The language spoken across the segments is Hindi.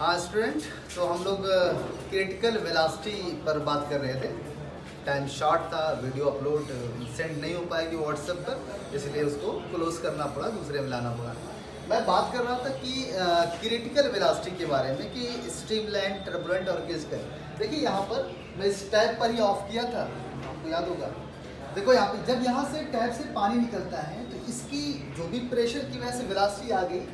हाँ स्टूडेंट, तो हम लोग क्रिटिकल वेलोसिटी पर बात कर रहे थे। टाइम शॉर्ट था, वीडियो अपलोड सेंड नहीं हो पाएगी व्हाट्सएप पर, इसलिए उसको क्लोज करना पड़ा, दूसरे में लाना पड़ा। मैं बात कर रहा था कि क्रिटिकल वेलोसिटी के बारे में कि स्ट्रीमलाइन, टर्बुलेंट और क्रिटिकल। देखिए यहाँ पर मैं इस टैप पर ही ऑफ किया था, आपको याद होगा। देखो यहाँ पे जब यहाँ से टैप से पानी निकलता है तो इसकी जो भी प्रेशर की वजह से वेलोसिटी आ गई।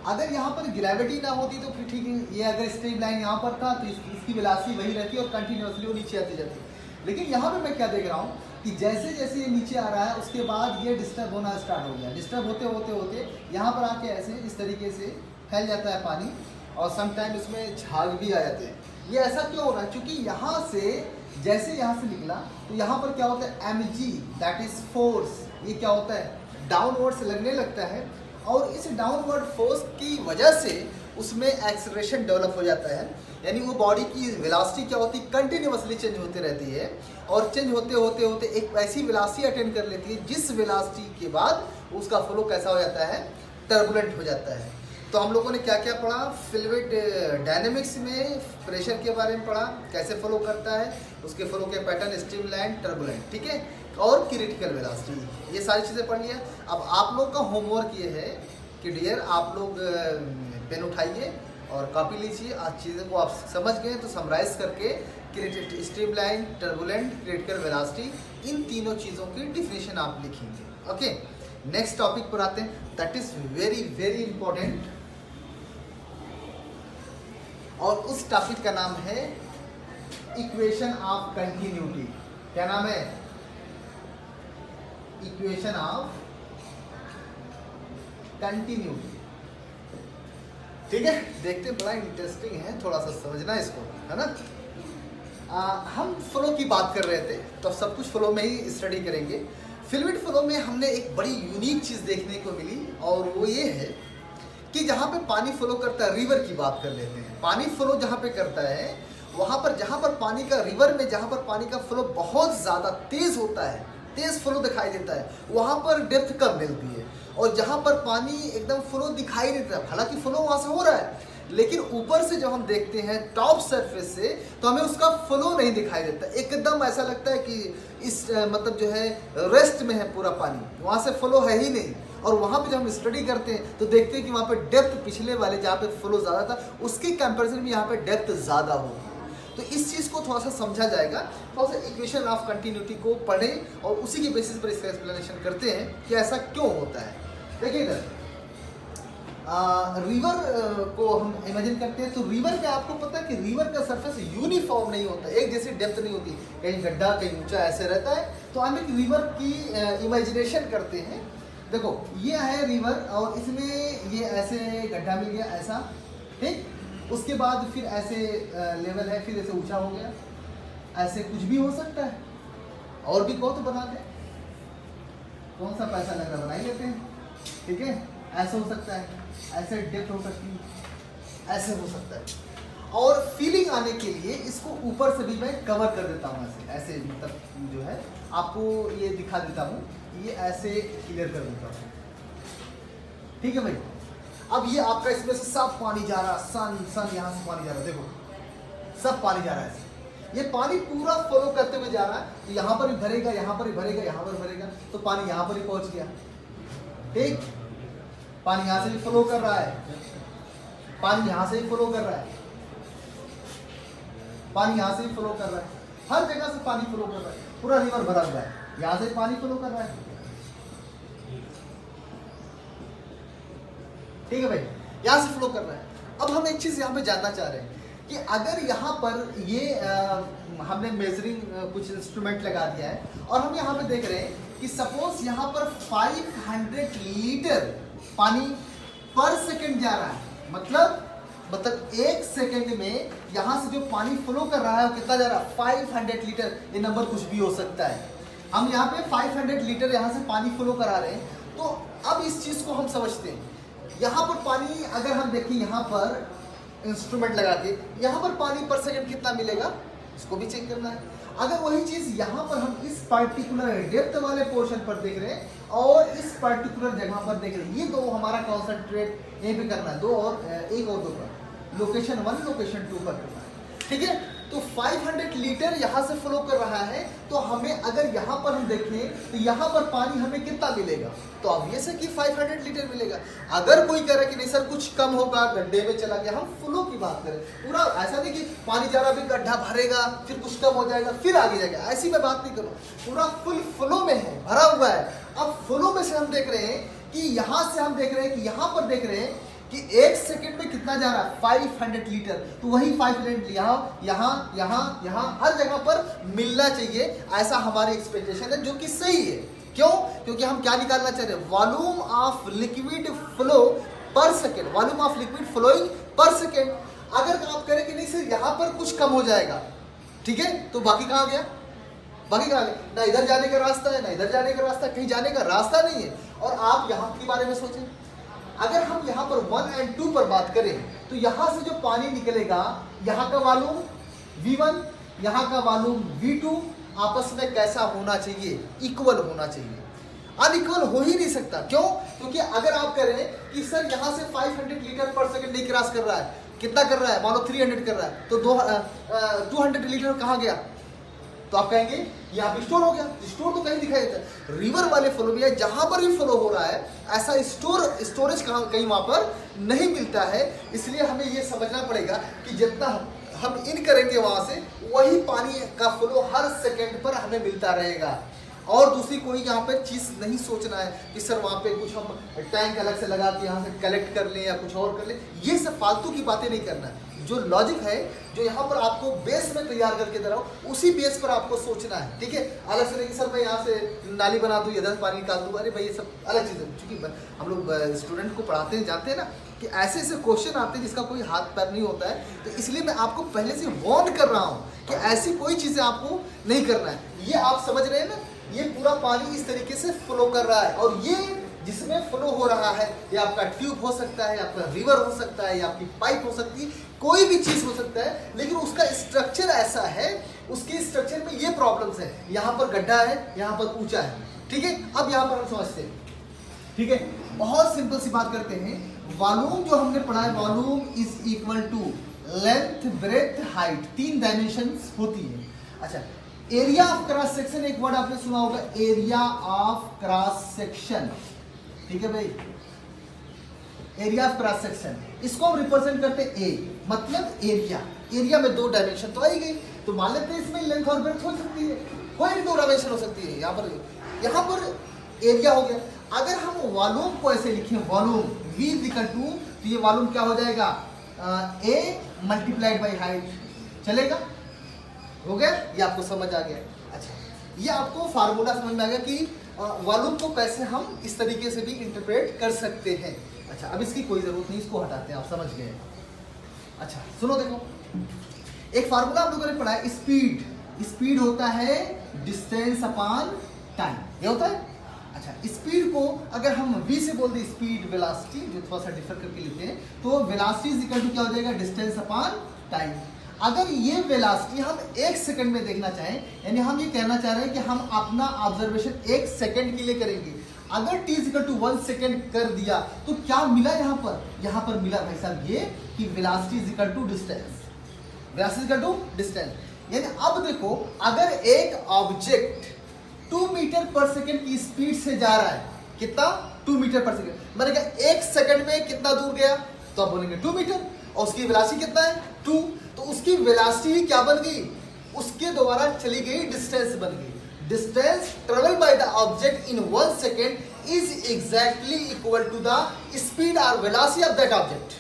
अगर यहाँ पर ग्रेविटी ना होती तो फिर ठीक है, ये अगर स्ट्रीम लाइन यहाँ पर था तो इसकी वेलोसिटी वही रहती और कंटिन्यूसली वो नीचे आती जाती। लेकिन यहाँ पे मैं क्या देख रहा हूँ कि जैसे जैसे ये नीचे आ रहा है उसके बाद ये डिस्टर्ब होना स्टार्ट हो गया। डिस्टर्ब होते होते होते यहाँ पर आके ऐसे इस तरीके से फैल जाता है पानी और समटाइम इसमें झाग भी आ जाते हैं। ये ऐसा क्यों हो रहा है? क्योंकि यहाँ से जैसे यहाँ से निकला तो यहाँ पर क्या होता है, mg दैट इज फोर्स, ये क्या होता है डाउनवर्ड से लगने लगता है और इस डाउनवर्ड फोर्स की वजह से उसमें एक्सेलरेशन डेवलप हो जाता है। यानी वो बॉडी की वेलोसिटी क्या होती है, कंटिन्यूअसली चेंज होती रहती है और चेंज होते होते होते एक ऐसी वेलोसिटी अटेंड कर लेती है जिस वेलोसिटी के बाद उसका फ्लो कैसा हो जाता है, टर्बुलेंट हो जाता है। तो हम लोगों ने क्या क्या पढ़ा, फ्लूइड डायनेमिक्स में प्रेशर के बारे में पढ़ा, कैसे फ्लो करता है, उसके फ्लो के पैटर्न, स्ट्रीमलाइन, टर्बुलेंट, ठीक है, और क्रिटिकल वेलोसिटी, ये सारी चीज़ें पढ़ लिया। अब आप लोग का होमवर्क ये है कि डियर आप लोग पेन उठाइए और कॉपी लीजिए। आज चीज़ों को आप समझ गए तो समराइज करके स्ट्रीमलाइन, टर्बुलेंट, क्रिटिकल वेलोसिटी, इन तीनों चीज़ों की डिफिनेशन आप लिखेंगे। ओके, नेक्स्ट टॉपिक पर आते हैं, that is very very important और उस टॉपिक का नाम है इक्वेशन ऑफ कंटिन्यूटी। क्या नाम है? Equation of continuity. ठीक है, देखते हैं, बड़ा इंटरेस्टिंग है, थोड़ा सा समझना इसको, है ना। हम फ्लो की बात कर रहे थे तो सब कुछ फ्लो में ही स्टडी करेंगे। फ्लूइड फ्लो में हमने एक बड़ी यूनिक चीज़ देखने को मिली और वो ये है कि जहाँ पे पानी फ्लो करता है, रिवर की बात कर लेते हैं। पानी फ्लो जहाँ पे करता है वहाँ पर जहाँ पर पानी का रिवर में जहाँ पर पानी का फ्लो बहुत ज़्यादा तेज़ होता है, तेज़ फ्लो दिखाई देता है, वहाँ पर डेप्थ कम मिलती है। और जहाँ पर पानी एकदम फ्लो दिखाई नहीं देता, हालांकि फ्लो वहाँ से हो रहा है लेकिन ऊपर से जब हम देखते हैं टॉप सरफेस से तो हमें उसका फ्लो नहीं दिखाई देता, एकदम ऐसा लगता है कि इस मतलब जो है रेस्ट में है पूरा पानी, वहाँ से फ्लो है ही नहीं। और वहाँ पे जब हम स्टडी करते हैं तो देखते हैं कि वहाँ पे डेप्थ पिछले वाले जहाँ पे फ्लो ज़्यादा था उसके कंपैरिजन में यहाँ पे डेप्थ ज़्यादा होगी। तो इस चीज़ को थोड़ा सा समझा जाएगा, थोड़ा सा इक्वेशन ऑफ कंटिन्यूटी को पढ़ें और उसी के बेसिस पर इसका एक्सप्लेनेशन करते हैं कि ऐसा क्यों होता है। देखिए इधर रिवर को हम इमेजिन करते हैं तो रिवर में आपको पता है कि रिवर का सरफेस यूनिफॉर्म नहीं होता, एक जैसी डेप्थ नहीं होती, कहीं गड्ढा कहीं ऊंचा ऐसे रहता है। तो हम एक रिवर की इमेजिनेशन करते हैं। देखो ये है रिवर और इसमें ये ऐसे गड्ढा मिल गया ऐसा, ठीक, उसके बाद फिर ऐसे लेवल है, फिर ऐसे ऊंचा हो गया, ऐसे कुछ भी हो सकता है। और भी कहो तो बना दे, कौन सा पैसा लग रहा बना ही लेते हैं, ठीक है। ऐसे हो सकता है, ऐसे डेप्थ हो सकती है, ऐसे हो सकता है। और फीलिंग आने के लिए इसको ऊपर से भी मैं कवर कर देता हूँ, ऐसे ऐसे मतलब जो है आपको ये दिखा देता हूँ, ये ऐसे क्लियर कर देता हूँ, ठीक है भाई। अब ये आपका इसमें से सब पानी जा रहा, सन यहाँ से पानी जा रहा, देखो सब पानी जा रहा है ऐसे। ये पानी पूरा फ्लो करते हुए जा रहा है, तो यहाँ पर भी भरेगा, यहाँ पर भी भरेगा, यहाँ पर भरेगा, तो पानी यहाँ पर ही पहुँच गया, ठीक। पानी यहाँ से भी फ्लो कर रहा है, पानी यहाँ से भी फ्लो कर रहा है, पानी यहाँ से भी फ्लो कर रहा है, हर जगह से पानी फ्लो कर रहा है, पूरा रिवर भरा हुआ है, यहाँ से पानी फ्लो कर रहा है, ठीक है भाई, यहाँ से फ्लो कर रहा है। अब हम एक चीज यहाँ पे जानना चाह रहे हैं कि अगर यहाँ पर ये हमने मेजरिंग कुछ इंस्ट्रूमेंट लगा दिया है और हम यहाँ पे देख रहे हैं कि सपोज यहाँ पर 500 लीटर पानी पर सेकंड जा रहा है, मतलब एक सेकंड में यहाँ से जो पानी फ्लो कर रहा है वो कितना जा रहा है, 500 लीटर। ये नंबर कुछ भी हो सकता है। हम यहाँ पे 500 लीटर यहाँ से पानी फ्लो करा रहे हैं। तो अब इस चीज को हम समझते हैं, यहाँ पर पानी अगर हम देखें, यहाँ पर इंस्ट्रूमेंट लगा के यहाँ पर पानी पर सेकंड कितना मिलेगा इसको भी चेक करना है। अगर वही चीज यहाँ पर हम इस पर्टिकुलर डेप्थ वाले पोर्शन पर देख रहे हैं और इस पर्टिकुलर जगह पर देख रहे हैं, ये दो हमारा कॉन्सेंट्रेट यहीं पे करना है, एक और दो पर। लोकेशन 1 लोकेशन 2 पर करना है, ठीक है। तो 500 लीटर यहाँ से फ्लो कर रहा है, तो हमें अगर यहाँ पर हम देखें तो यहाँ पर पानी हमें कितना मिलेगा, तो ऑब्वियस है कि 500 लीटर मिलेगा। अगर कोई कह रहा है कि नहीं सर कुछ कम होगा, गड्ढे में चला गया, हम फ्लो की बात करें, पूरा ऐसा नहीं कि पानी जा रहा भी गड्ढा भरेगा फिर कुछ कम हो जाएगा फिर आगे जाएगा, ऐसी मैं बात नहीं करूँ, पूरा फुल फ्लो में है, भरा हुआ है। अब फ्लो में से हम देख रहे हैं कि यहाँ से हम देख रहे हैं कि यहाँ पर देख रहे हैं कि 1 सेकंड में कितना जा रहा है, 500 लीटर। तो वही 500 यहाँ यहाँ यहाँ यहाँ हर जगह पर मिलना चाहिए, ऐसा हमारी एक्सपेक्टेशन है, जो कि सही है। क्यों? क्योंकि हम क्या निकालना चाह रहे हैं, volume of liquid flow per second, volume of liquid flowing per second. अगर आप करें कि नहीं सर यहाँ पर कुछ कम हो जाएगा, ठीक है, तो बाकी कहाँ गया, बाकी कहाँ गया, ना इधर जाने का रास्ता है ना इधर जाने का रास्ता, कहीं जाने का रास्ता नहीं है। और आप यहाँ के बारे में सोचें, अगर हम यहाँ पर 1 और 2 पर बात करें तो यहाँ से जो पानी निकलेगा, यहाँ का वॉल्यूम V1, यहाँ का वॉल्यूम V2 आपस में कैसा होना चाहिए, इक्वल होना चाहिए। अनइक्वल हो ही नहीं सकता। क्यों? क्योंकि अगर आप कह रहे हैं कि सर यहाँ से 500 लीटर पर सेकंड नहीं क्रॉस कर रहा है, कितना कर रहा है, मान लो 300 कर रहा है, तो 200 लीटर कहाँ गया, तो आप कहेंगे यहाँ पे स्टोर हो गया। स्टोर तो कहीं दिखाई देता है, रिवर वाले फ्लो में जहां पर भी फ्लो हो रहा है ऐसा स्टोरेज कहीं वहां पर नहीं मिलता है। इसलिए हमें ये समझना पड़ेगा कि जितना हम इन करेंगे वहां से, वही पानी का फ्लो हर सेकेंड पर हमें मिलता रहेगा। और दूसरी कोई यहाँ पे चीज़ नहीं सोचना है कि सर वहाँ पे कुछ हम टैंक अलग से लगा के यहाँ से कलेक्ट कर लें या कुछ और कर लें, ये सब फालतू की बातें नहीं करना है। जो लॉजिक है, जो यहाँ पर आपको बेस में तैयार करके दे रहा हूँ, उसी बेस पर आपको सोचना है, ठीक है। अलग से नहीं कि सर मैं यहाँ से नाली बना दूँ, इधर पानी निकाल दूँ, अरे भाई ये सब अलग चीज़ है। क्योंकि हम लोग स्टूडेंट को पढ़ाते हैं, जानते हैं ना कि ऐसे ऐसे क्वेश्चन आते हैं जिसका कोई हाथ पैर नहीं होता है। तो इसलिए मैं आपको पहले से वार्न कर रहा हूँ कि ऐसी कोई चीज़ें आपको नहीं करना है। ये आप समझ रहे हैं ना, ये पूरा पानी इस तरीके से फ्लो कर रहा है, और ये जिसमें फ्लो हो रहा है, ये आपका ट्यूब हो सकता है, आपका रिवर हो सकता है, या आपकी पाइप हो सकती है, कोई भी चीज़ हो सकता है, लेकिन उसका स्ट्रक्चर ऐसा है, उसके स्ट्रक्चर में ये प्रॉब्लम्स है, यहाँ पर गड्ढा है, यहाँ पर ऊंचा है, ठीक है। अब यहाँ पर हम समझते हैं, ठीक है, बहुत सिंपल सी बात करते हैं। वॉल्यूम जो हमने पढ़ा है, volume is equal to length breadth height, 3 dimensions होती है। अच्छा, एरिया ऑफ क्रॉस सेक्शन, एक वर्ड आपने सुना होगा, एरिया ऑफ क्रॉस सेक्शन, ठीक है भाई, एरिया ऑफ क्रॉस सेक्शन, इसको हम रिप्रेजेंट करते हैं ए, मतलब एरिया। एरिया में 2 डायमेंशन तो आई गई, तो मान लेते हैं इसमें लेंथ और ब्रेथ हो सकती है, कोई भी 2 डायमेंशन हो सकती है। यहाँ पर एरिया हो गया। अगर हम वॉल्यूम को ऐसे लिखें, वॉल्यूम V इक्वल टू, तो ये वॉल्यूम क्या हो जाएगा, ए मल्टीप्लाइड बाई हाइट, चलेगा, हो गया, ये आपको समझ आ गया। अच्छा, ये आपको फार्मूला समझ में आ गया कि वॉल्यूम को कैसे हम इस तरीके से भी इंटरप्रेट कर सकते हैं। अच्छा, अब इसकी कोई जरूरत नहीं, इसको हटाते हैं, आप समझ गए। अच्छा सुनो, देखो एक फार्मूला आप लोगों ने पढ़ा है, स्पीड। स्पीड होता है डिस्टेंस अपॉन टाइम, ये होता है। अच्छा, स्पीड को अगर हम v से बोल दें, स्पीड वेलोसिटी, जो थोड़ा सा डिफर करके लिखते हैं, तो वेलोसिटी इज इक्वल टू क्या हो जाएगा, डिस्टेंस अपॉन टाइम। अगर ये वेलोसिटी हम 1 सेकंड में देखना चाहें, यानी हम ये कहना चाह रहे हैं कि हम अपना ऑब्जर्वेशन 1 सेकंड के लिए करेंगे, अगर t इक्वल टू 1 सेकंड कर दिया तो क्या मिला यहाँ पर मिला भाई साहब ये कि velocity is equal to distance, velocity equal to distance. यानी अब देखो, अगर एक ऑब्जेक्ट 2 मीटर पर सेकंड की स्पीड से जा रहा है, कितना, 2 मीटर पर सेकंड, मैंने कहा 1 सेकंड में कितना दूर गया, तो आप बोलेंगे 2 मीटर, और उसकी वेलोसिटी कितना है, 2, तो उसकी वेलोसिटी क्या बन गई, उसके द्वारा चली गई डिस्टेंस बन गई। Distance traveled by the object in 1 second is exactly equal to the speed or velocity of that object.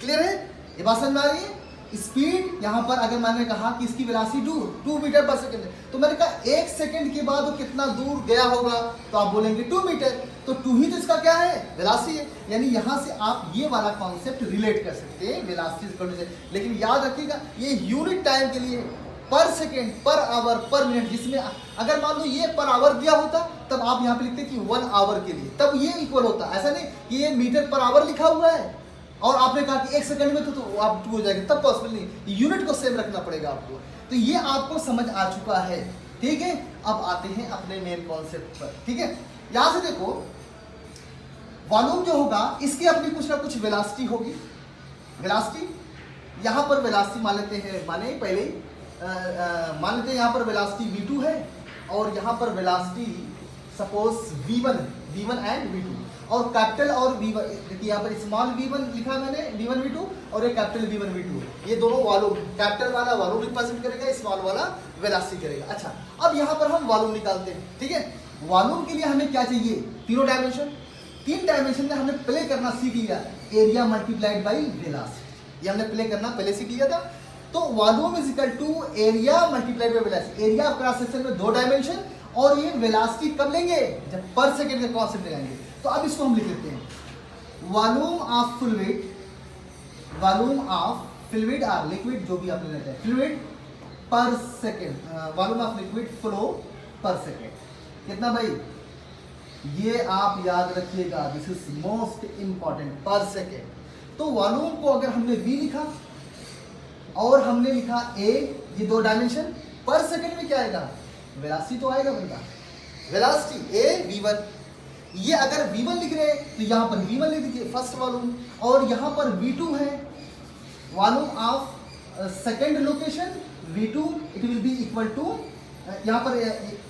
Clear है, ये बात समझ में आ रही है। स्पीड यहाँ पर अगर मैंने कहा कि इसकी वेलोसिटी 2 मीटर पर सेकंड है, तो मैंने कहा 1 सेकंड के बाद वो कितना दूर गया होगा, तो आप बोलेंगे 2 मीटर, तो 2 ही तो इसका क्या है, वेलोसिटी है। यानी यहाँ से आप ये वाला कॉन्सेप्ट रिलेट कर सकते हैं वेलोसिटी से। लेकिन याद रखिएगा, ये यूनिट टाइम के लिए, पर सेकेंड, पर आवर, पर मिनट, जिसमें अगर मान लो ये पर आवर दिया होता तब आप यहाँ पे लिखते कि 1 आवर के लिए, तब ये इक्वल होता। ऐसा नहीं कि ये मीटर पर आवर लिखा हुआ है और आपने कहा कि 1 सेकंड में तो आप 2 हो जाएगा, तब पॉसिबल नहीं, यूनिट को सेम रखना पड़ेगा आपको। तो ये आपको समझ आ चुका है, ठीक है। अब आते हैं अपने मेन कॉन्सेप्ट पर, ठीक है। यहां से देखो, वॉल्यूम जो होगा इसकी अपनी कुछ ना कुछ वेलोसिटी होगी, वेलोसिटी, यहाँ पर वेलोसिटी मान लेते हैं, मान लेते हैं यहाँ पर वेलोसिटी v2 है और यहाँ पर velocity suppose v1 and v2 और कैपिटल और v1, देखिए यहाँ पर स्मॉल v1 लिखा मैंने, v1 v2 और एक कैपिटल v1 v2, ये दोनों वॉल्यूम, कैपिटल वाला वॉल्यूम रिप्रेजेंट करेगा, स्मॉल वाला वेलोसिटी करेगा। अच्छा, अब यहाँ पर हम वॉल्यूम निकालते हैं, ठीक है। वॉल्यूम के लिए हमें क्या चाहिए, तीनों डायमेंशन। 3 डायमेंशन में हमने प्ले करना सीख लिया, एरिया मल्टीप्लाइड बाई वेलोसिटी, ये हमने प्ले करना पहले सीख लिया था। तो volume is equal to area multiplied by velocity, area of cross section में 2 डायमेंशन और ये वेलोसिटी कब लेंगे, जब पर सेकंड का कांस्टेंट लगाएंगे। तो अब इसको हम लिख लेते हैं, volume of fluid, volume of fluid और लिक्विड, जो भी आप लेना चाहें, फ्लूइड पर second, volume of liquid flow पर सेकंड, कितना भाई, ये आप याद रखिएगा, दिस इज मोस्ट इंपॉर्टेंट, पर सेकंड। तो वॉल्यूम को अगर हमने v लिखा और हमने लिखा a, ये 2 डायमेंशन, पर सेकंड में क्या आएगा, वेलोसिटी तो आएगा बंदा, वेलोसिटी a v1, ये अगर v1 लिख रहे हैं तो यहाँ पर v1 लिख दीजिए फर्स्ट वॉल्यूम, और यहाँ पर v2 है, volume of second location v2, it will be equal to, यहाँ पर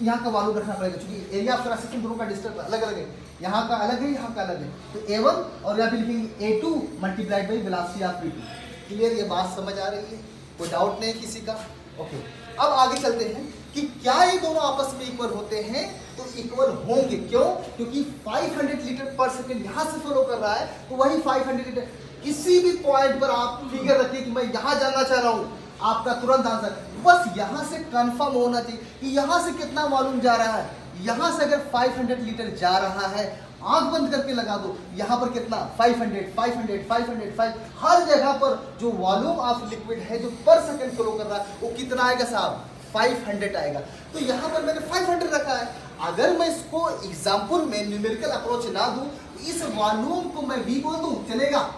यहाँ का वॉल्यूम रखना पड़ेगा क्योंकि एरिया ऑफ क्रॉस सेक्शन दोनों का डिस्टेंस अलग अलग है, यहाँ का अलग है, यहाँ का अलग है, तो a1 और यहाँ पे लिखेंगे a2 multiplied by velocity of v2। Clear, ये बात समझ आ रही है, कोई डाउट नहीं किसी का? ओके, अब आगे चलते हैं कि क्या ये दोनों आपस में इक्वल होते हैं, तो इक्वल होंगे, क्यों, क्योंकि 500 लीटर पर सेकंड यहाँ से फ्लो कर रहा है, तो वही 500 लीटर, किसी भी पॉइंट पर आप फिगर रखिए कि मैं यहाँ जानना चाह रहा हूँ, आपका तुरंत आंसर, बस यहाँ से कंफर्म होना चाहिए कि यहाँ से कितना वॉल्यूम जा रहा है। यहाँ से अगर 500 लीटर जा रहा है, आंख बंद करके लगा दो, यहाँ पर कितना, 500, 500, 500, 5, हर जगह पर जो वॉल्यूम ऑफ लिक्विड है जो पर सेकंड फ्लो कर रहा है वो कितना आएगा साहब, 500 आएगा। तो यहाँ पर मैंने 500 रखा है, अगर मैं इसको एग्जाम्पल में न्यूमेरिकल अप्रोच ना दूं, इस वॉल्यूम को मैं v बोल दूं, चलेगा,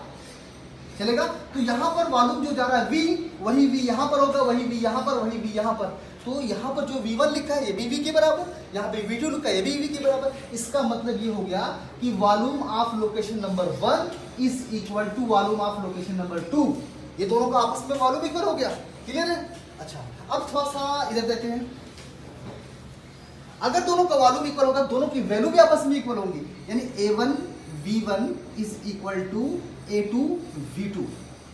चलेगा। तो यहाँ पर वॉल्यूम जो जा रहा है v, वही v यहाँ पर होगा, वही v यहाँ पर, वही v यहाँ पर। तो यहाँ पर जो v1 लिखा है ये भी v के बराबर, यहाँ पे v2 लिखा है ये भी v के बराबर। इसका मतलब ये हो गया कि volume of location number 1 is equal to volume of location number 2, ये दोनों का आपस में वॉल्यूम इक्वल हो गया। क्लियर है? अच्छा, अब थोड़ा सा इधर देखते हैं, अगर दोनों का वॉल्यूम इक्वल होगा, दोनों की वैल्यू भी आपस में इक्वल होंगी, यानी a1 v1 is equal to a2 v2।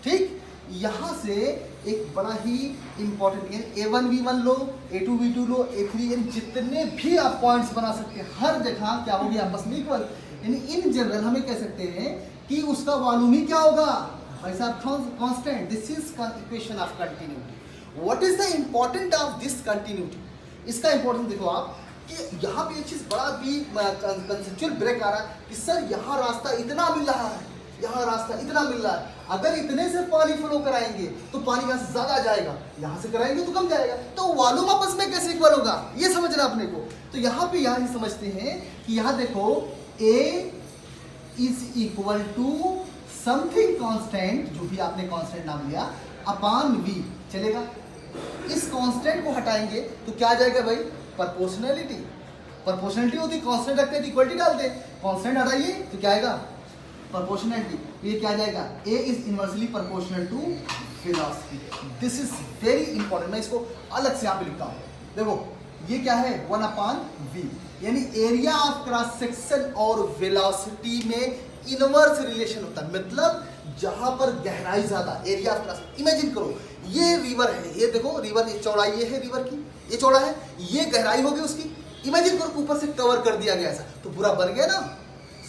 ठीक, यहां से एक बड़ा ही इंपॉर्टेंट है, a1 v1 लो, a2 v2 लो, a3, यानी जितने भी आप पॉइंट्स बना सकते हैं हर जगह क्या होगी, आपस में इक्वल। यानी इन जनरल हमें कह सकते हैं कि उसका वॉल्यूम ही क्या होगा भाई साहब, constant. This is equation of continuity. What is the important of this continuity? इसका इंपॉर्टेंस देखो आप कि यहाँ पे एक चीज बड़ा भी कंसेप्चुअल ब्रेक आ रहा है कि सर यहाँ रास्ता इतना मिल रहा है, यहाँ रास्ता इतना मिल रहा है, अगर इतने से पानी फ्लो कराएंगे तो पानी यहाँ से ज्यादा जाएगा, यहाँ से कराएंगे तो कम जाएगा, तो वॉल्यूम आपस में कैसे इक्वल होगा, ये समझना अपने को। तो यहाँ पे यहाँ ही समझते हैं कि यहाँ देखो A is equal to something constant, जो भी आपने कांस्टेंट नाम लिया, अपॉन V, चलेगा। इस कांस्टेंट को हटाएंगे तो क्या आ जाएगा भाई, प्रोपोर्शनैलिटी। प्रोपोर्शनैलिटी होती है, कांस्टेंट रखते हैं तो इक्वलिटी डालते हैं, कांस्टेंट हटाइए तो क्या आएगा, प्रोपोर्शनैलिटी। ये क्या आ जाएगा, A is inversely proportional to velocity. This is very important, मैं इसको अलग से यहाँ पे लिखता हूँ। देखो ये क्या है, 1/v, यानी एरिया ऑफ क्रॉस सेक्शन और वेलोसिटी में इनवर्स रिलेशन होता है, मतलब जहां पर गहराई ज्यादा, एरिया ऑफ क्रॉस, इमेजिन करो ये रिवर है, ये देखो रिवर, ये चौड़ाई ये है रिवर की, ये चौड़ा है, ये गहराई होगी उसकी, इमेजिन करो ऊपर से कवर कर दिया गया ऐसा, तो पूरा बन गया ना,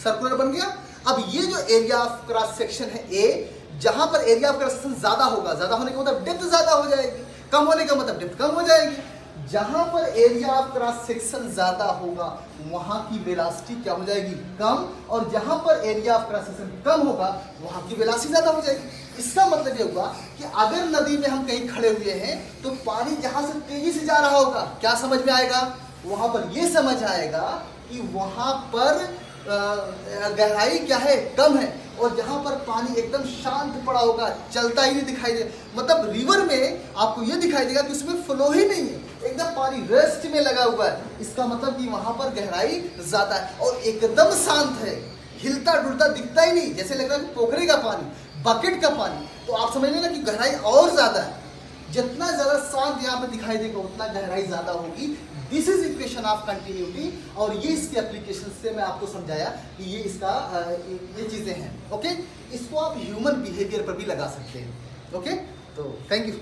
सर्कुलर बन गया। अब ये जो एरिया ऑफ क्रॉस सेक्शन है A, जहां पर एरिया ऑफ क्रॉस सेक्शन ज्यादा होगा, ज्यादा होने का मतलब डेप्थ ज्यादा हो जाएगी, कम होने का मतलब डेप्थ कम हो जाएगी। जहां पर एरिया ऑफ क्रॉस सेक्शन ज्यादा होगा वहां की वेलोसिटी क्या हो जाएगी, कम, और जहां पर एरिया ऑफ क्रॉस सेक्शन कम होगा वहां की वेलोसिटी ज्यादा हो जाएगी। इसका मतलब ये होगा कि अगर नदी में हम कहीं खड़े हुए हैं तो पानी जहां से तेजी से जा रहा होगा, क्या समझ में आएगा, वहां पर ये समझ आएगा कि वहां पर गहराई क्या है, कम है, और जहां पर पानी एकदम शांत पड़ा होगा, चलता ही नहीं दिखाई दे, मतलब रिवर में आपको ये दिखाई देगा कि उसमें फ्लो ही नहीं है, एकदम पानी रेस्ट में लगा हुआ है, इसका मतलब कि वहां पर गहराई ज्यादा है और एकदम शांत है, हिलता डुलता दिखता ही नहीं, जैसे लग रहा है पोखरे का पानी। बकेट का पानी, तो आप समझ लेना कि गहराई और ज़्यादा है। जितना ज़्यादा शांत यहाँ पे दिखाई देगा उतना गहराई ज़्यादा होगी। This is equation of continuity, और ये इसके एप्लीकेशन से मैं आपको समझाया कि ये इसका ये चीज़ें हैं। ओके, इसको आप ह्यूमन बिहेवियर पर भी लगा सकते हैं। ओके, तो थैंक यू।